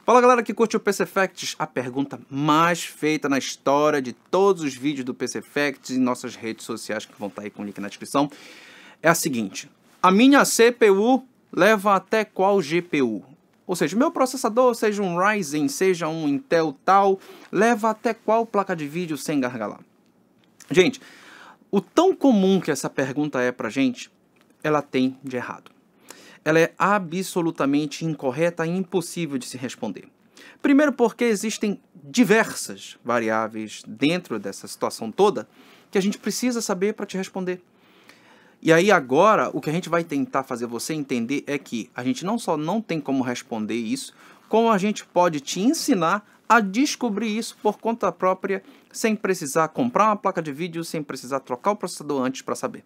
Fala galera que curte o PC Facts, a pergunta mais feita na história de todos os vídeos do PC Facts em nossas redes sociais, que vão estar aí com o link na descrição, é a seguinte: a minha CPU leva até qual GPU? Ou seja, meu processador, seja um Ryzen, seja um Intel tal, leva até qual placa de vídeo sem gargalar? Gente, o tão comum que essa pergunta é pra gente, ela tem de errado. Ela é absolutamente incorreta e impossível de se responder. Primeiro porque existem diversas variáveis dentro dessa situação toda que a gente precisa saber para te responder. E aí agora, o que a gente vai tentar fazer você entender é que a gente não só não tem como responder isso, como a gente pode te ensinar a descobrir isso por conta própria, sem precisar comprar uma placa de vídeo, sem precisar trocar o processador antes para saber.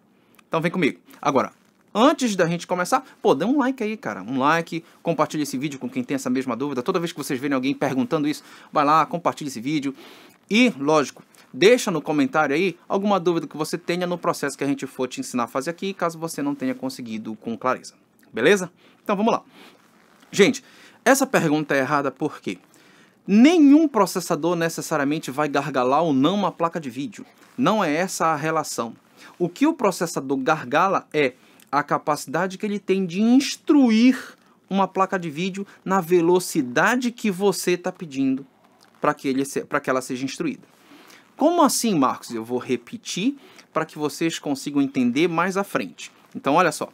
Então vem comigo. Agora, antes da gente começar, pô, dê um like aí, cara. Um like, compartilhe esse vídeo com quem tem essa mesma dúvida. Toda vez que vocês verem alguém perguntando isso, vai lá, compartilhe esse vídeo. E, lógico, deixa no comentário aí alguma dúvida que você tenha no processo que a gente for te ensinar a fazer aqui, caso você não tenha conseguido com clareza. Beleza? Então vamos lá. Gente, essa pergunta é errada por quê? Nenhum processador necessariamente vai gargalar ou não uma placa de vídeo. Não é essa a relação. O que o processador gargala é a capacidade que ele tem de instruir uma placa de vídeo na velocidade que você está pedindo para que ela seja instruída. Como assim, Marcos? Eu vou repetir para que vocês consigam entender mais à frente. Então, olha só.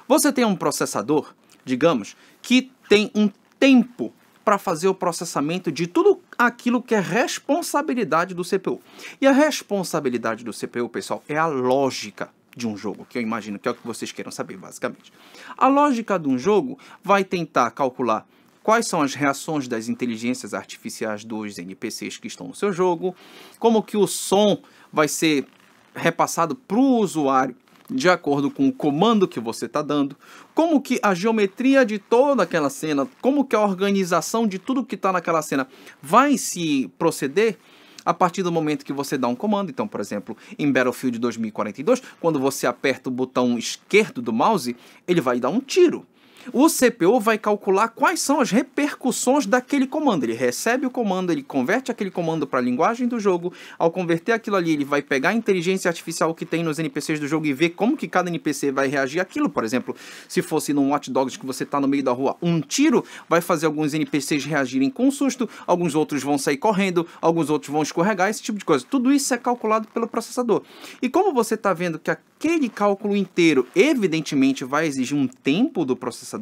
Você tem um processador, digamos, que tem um tempo para fazer o processamento de tudo aquilo que é responsabilidade do CPU. E a responsabilidade do CPU, pessoal, é a lógica de um jogo, que eu imagino que é o que vocês queiram saber, basicamente. A lógica de um jogo vai tentar calcular quais são as reações das inteligências artificiais dos NPCs que estão no seu jogo, como que o som vai ser repassado para o usuário de acordo com o comando que você está dando, como que a geometria de toda aquela cena, como que a organização de tudo que está naquela cena vai se proceder a partir do momento que você dá um comando. Então, por exemplo, em Battlefield 2042, quando você aperta o botão esquerdo do mouse, ele vai dar um tiro. O CPU vai calcular quais são as repercussões daquele comando. Ele recebe o comando, ele converte aquele comando para a linguagem do jogo. Ao converter aquilo ali, ele vai pegar a inteligência artificial que tem nos NPCs do jogo e ver como que cada NPC vai reagir àquilo. Por exemplo, se fosse num Watch Dogs que você está no meio da rua, um tiro vai fazer alguns NPCs reagirem com susto, alguns outros vão sair correndo, alguns outros vão escorregar, esse tipo de coisa. Tudo isso é calculado pelo processador. E como você está vendo que aquele cálculo inteiro, evidentemente, vai exigir um tempo do processador,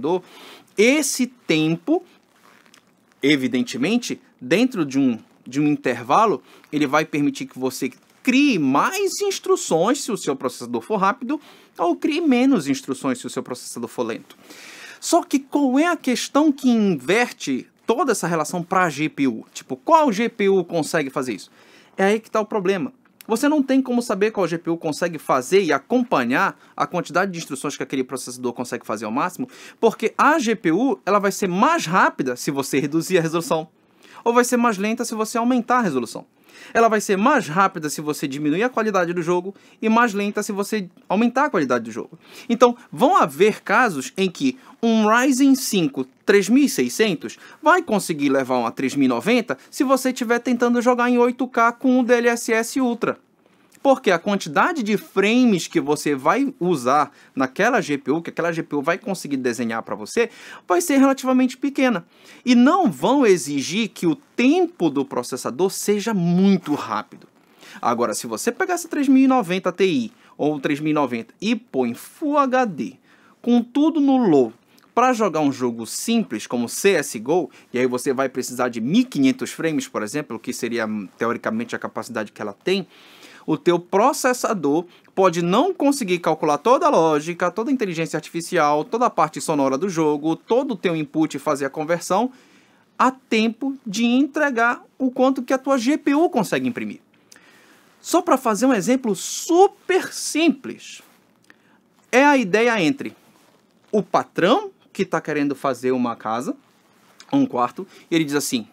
esse tempo, evidentemente, dentro de um intervalo, ele vai permitir que você crie mais instruções se o seu processador for rápido, ou crie menos instruções se o seu processador for lento. Só que qual é a questão que inverte toda essa relação para a GPU? Tipo, qual GPU consegue fazer isso? É aí que está o problema. Você não tem como saber qual GPU consegue fazer e acompanhar a quantidade de instruções que aquele processador consegue fazer ao máximo, porque a GPU ela vai ser mais rápida se você reduzir a resolução, ou vai ser mais lenta se você aumentar a resolução. Ela vai ser mais rápida se você diminuir a qualidade do jogo e mais lenta se você aumentar a qualidade do jogo. Então, vão haver casos em que um Ryzen 5 3600 vai conseguir levar uma 3090 se você estiver tentando jogar em 8K com o DLSS Ultra. Porque a quantidade de frames que você vai usar naquela GPU, que aquela GPU vai conseguir desenhar para você, vai ser relativamente pequena. E não vão exigir que o tempo do processador seja muito rápido. Agora, se você pegar essa 3090 Ti ou 3090 e pôr em Full HD, com tudo no low, para jogar um jogo simples como CSGO, e aí você vai precisar de 1500 frames, por exemplo, que seria teoricamente a capacidade que ela tem, o teu processador pode não conseguir calcular toda a lógica, toda a inteligência artificial, toda a parte sonora do jogo, todo o teu input e fazer a conversão a tempo de entregar o quanto que a tua GPU consegue imprimir. Só para fazer um exemplo super simples, é a ideia entre o patrão que está querendo fazer uma casa, um quarto, e ele diz assim: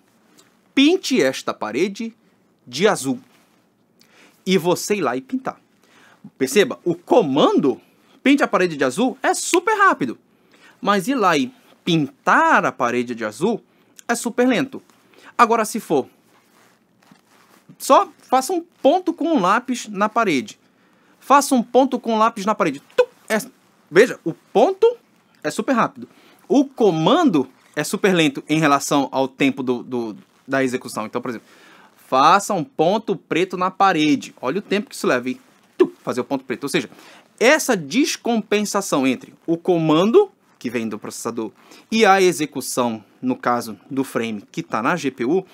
pinte esta parede de azul. E você ir lá e pintar. Perceba, o comando pinte a parede de azul é super rápido. Mas ir lá e pintar a parede de azul é super lento. Agora, se for, só faça um ponto com um lápis na parede. Faça um ponto com um lápis na parede. Veja, o ponto é super rápido. O comando é super lento em relação ao tempo da execução. Então, por exemplo, faça um ponto preto na parede. Olha o tempo que isso leva. E fazer o ponto preto. Ou seja, essa descompensação entre o comando, que vem do processador, e a execução, no caso do frame, que está na GPU,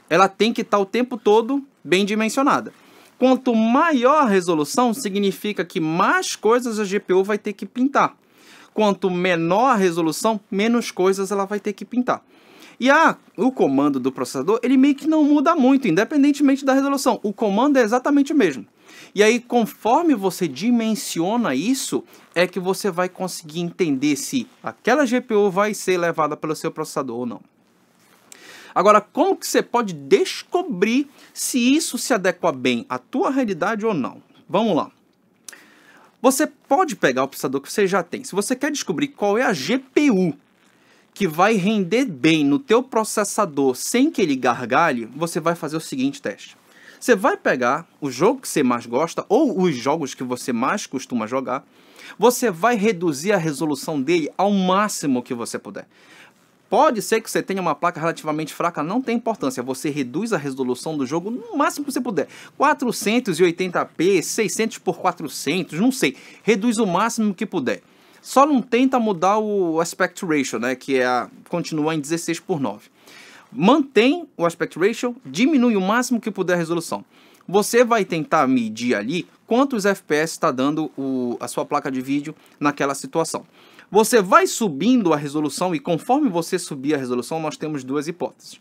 ela tem que estar o tempo todo bem dimensionada. Quanto maior a resolução, significa que mais coisas a GPU vai ter que pintar. Quanto menor a resolução, menos coisas ela vai ter que pintar. E o comando do processador, ele meio que não muda muito, independentemente da resolução. O comando é exatamente o mesmo. E aí, conforme você dimensiona isso, é que você vai conseguir entender se aquela GPU vai ser levada pelo seu processador ou não. Agora, como que você pode descobrir se isso se adequa bem à tua realidade ou não? Vamos lá. Você pode pegar o processador que você já tem. Se você quer descobrir qual é a GPU que vai render bem no teu processador sem que ele gargalhe, você vai fazer o seguinte teste. Você vai pegar o jogo que você mais gosta ou os jogos que você mais costuma jogar, você vai reduzir a resolução dele ao máximo que você puder. Pode ser que você tenha uma placa relativamente fraca, não tem importância. Você reduz a resolução do jogo no máximo que você puder. 480p, 600 por 400, não sei. Reduz o máximo que puder. Só não tenta mudar o aspect ratio, né? Que continua em 16 por 9. Mantém o aspect ratio, diminui o máximo que puder a resolução. Você vai tentar medir ali quantos FPS está dando a sua placa de vídeo naquela situação. Você vai subindo a resolução e conforme você subir a resolução, nós temos duas hipóteses.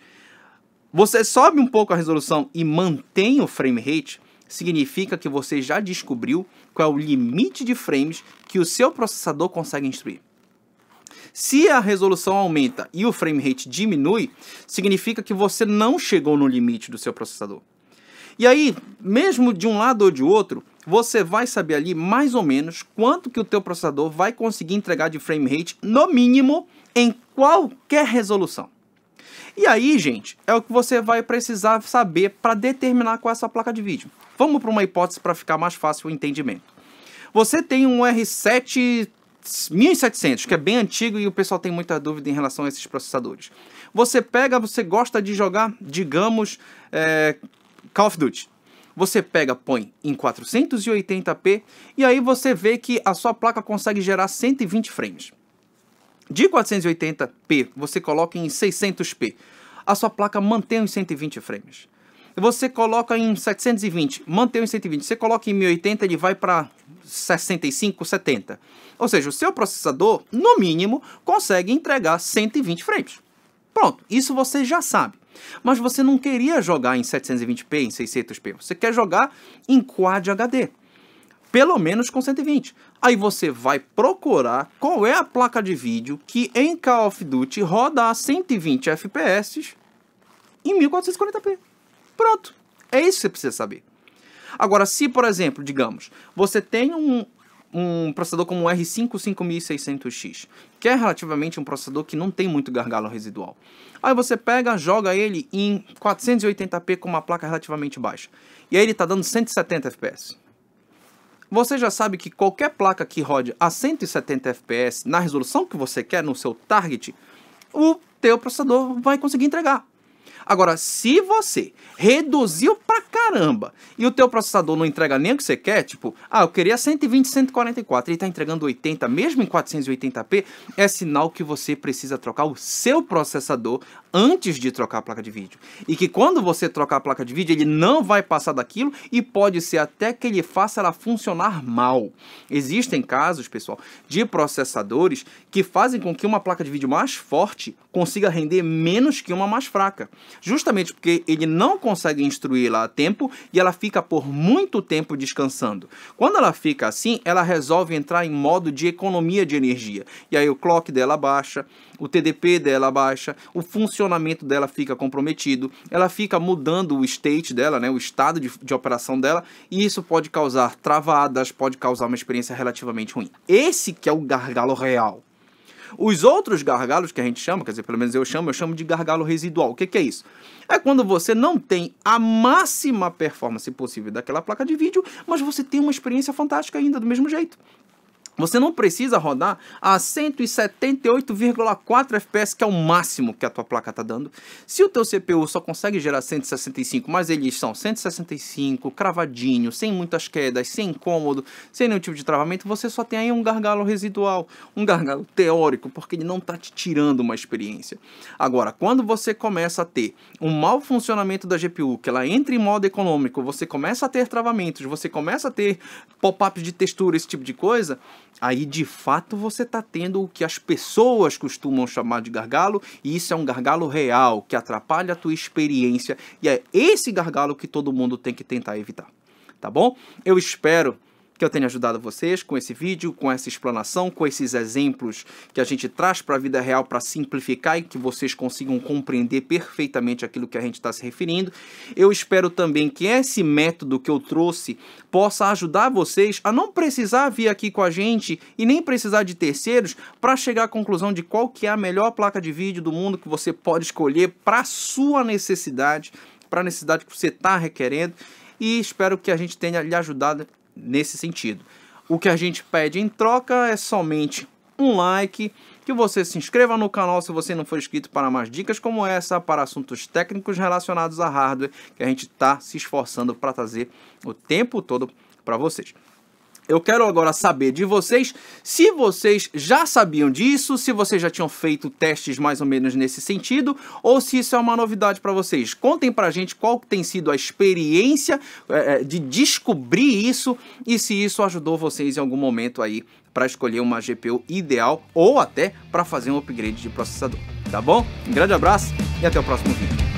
Você sobe um pouco a resolução e mantém o frame rate, significa que você já descobriu qual é o limite de frames que o seu processador consegue instruir. Se a resolução aumenta e o frame rate diminui, significa que você não chegou no limite do seu processador. E aí, mesmo de um lado ou de outro, você vai saber ali mais ou menos quanto que o teu processador vai conseguir entregar de frame rate, no mínimo, em qualquer resolução. E aí, gente, é o que você vai precisar saber para determinar qual é a sua placa de vídeo. Vamos para uma hipótese para ficar mais fácil o entendimento. Você tem um R7 1700, que é bem antigo e o pessoal tem muita dúvida em relação a esses processadores. Você gosta de jogar, digamos, Call of Duty. Você põe em 480p e aí você vê que a sua placa consegue gerar 120 frames. De 480p, você coloca em 600p. A sua placa mantém os 120 frames. Você coloca em 720, mantém os 120. Você coloca em 1080, ele vai para 65, 70. Ou seja, o seu processador, no mínimo, consegue entregar 120 frames. Pronto, isso você já sabe. Mas você não queria jogar em 720p, em 600p. Você quer jogar em Quad HD. Pelo menos com 120. Aí você vai procurar qual é a placa de vídeo que em Call of Duty roda a 120 FPS em 1440p. Pronto. É isso que você precisa saber. Agora, se, por exemplo, digamos, você tem um processador como o R5 5600X, que é relativamente um processador que não tem muito gargalo residual. Aí você joga ele em 480p com uma placa relativamente baixa. E aí ele está dando 170 FPS. Você já sabe que qualquer placa que rode a 170 FPS na resolução que você quer, no seu target, o teu processador vai conseguir entregar. Agora, se você reduziu pra caramba e o teu processador não entrega nem o que você quer, tipo, eu queria 120, 144, ele está entregando 80, mesmo em 480p, é sinal que você precisa trocar o seu processador antes de trocar a placa de vídeo. E que quando você trocar a placa de vídeo, ele não vai passar daquilo e pode ser até que ele faça ela funcionar mal. Existem casos, pessoal, de processadores que fazem com que uma placa de vídeo mais forte consiga render menos que uma mais fraca. Justamente porque ele não consegue instruí-la a tempo e ela fica por muito tempo descansando. Quando ela fica assim, ela resolve entrar em modo de economia de energia. E aí o clock dela baixa, o TDP dela baixa, o funcionamento dela fica comprometido, ela fica mudando o state dela, né, o estado de operação dela, e isso pode causar travadas, pode causar uma experiência relativamente ruim. Esse que é o gargalo real. Os outros gargalos que a gente chama, quer dizer, pelo menos eu chamo de gargalo residual. O que é isso? É quando você não tem a máxima performance possível daquela placa de vídeo, mas você tem uma experiência fantástica ainda, do mesmo jeito. Você não precisa rodar a 178,4 FPS, que é o máximo que a tua placa está dando. Se o teu CPU só consegue gerar 165, mas eles são 165, cravadinho, sem muitas quedas, sem incômodo, sem nenhum tipo de travamento, você só tem aí um gargalo residual, um gargalo teórico, porque ele não está te tirando uma experiência. Agora, quando você começa a ter um mau funcionamento da GPU, que ela entra em modo econômico, você começa a ter travamentos, você começa a ter pop-ups de textura, esse tipo de coisa, aí de fato você está tendo o que as pessoas costumam chamar de gargalo, e isso é um gargalo real, que atrapalha a tua experiência, e é esse gargalo que todo mundo tem que tentar evitar, tá bom? Eu espero que eu tenha ajudado vocês com esse vídeo, com essa explanação, com esses exemplos que a gente traz para a vida real para simplificar e que vocês consigam compreender perfeitamente aquilo que a gente está se referindo. Eu espero também que esse método que eu trouxe possa ajudar vocês a não precisar vir aqui com a gente e nem precisar de terceiros para chegar à conclusão de qual que é a melhor placa de vídeo do mundo que você pode escolher para a sua necessidade, para a necessidade que você está requerendo, e espero que a gente tenha lhe ajudado nesse sentido. O que a gente pede em troca é somente um like, que você se inscreva no canal se você não for inscrito para mais dicas como essa, para assuntos técnicos relacionados a hardware, que a gente está se esforçando para trazer o tempo todo para vocês. Eu quero agora saber de vocês se vocês já sabiam disso, se vocês já tinham feito testes mais ou menos nesse sentido, ou se isso é uma novidade para vocês. Contem pra gente qual tem sido a experiência de descobrir isso e se isso ajudou vocês em algum momento aí para escolher uma GPU ideal ou até para fazer um upgrade de processador, tá bom? Um grande abraço e até o próximo vídeo.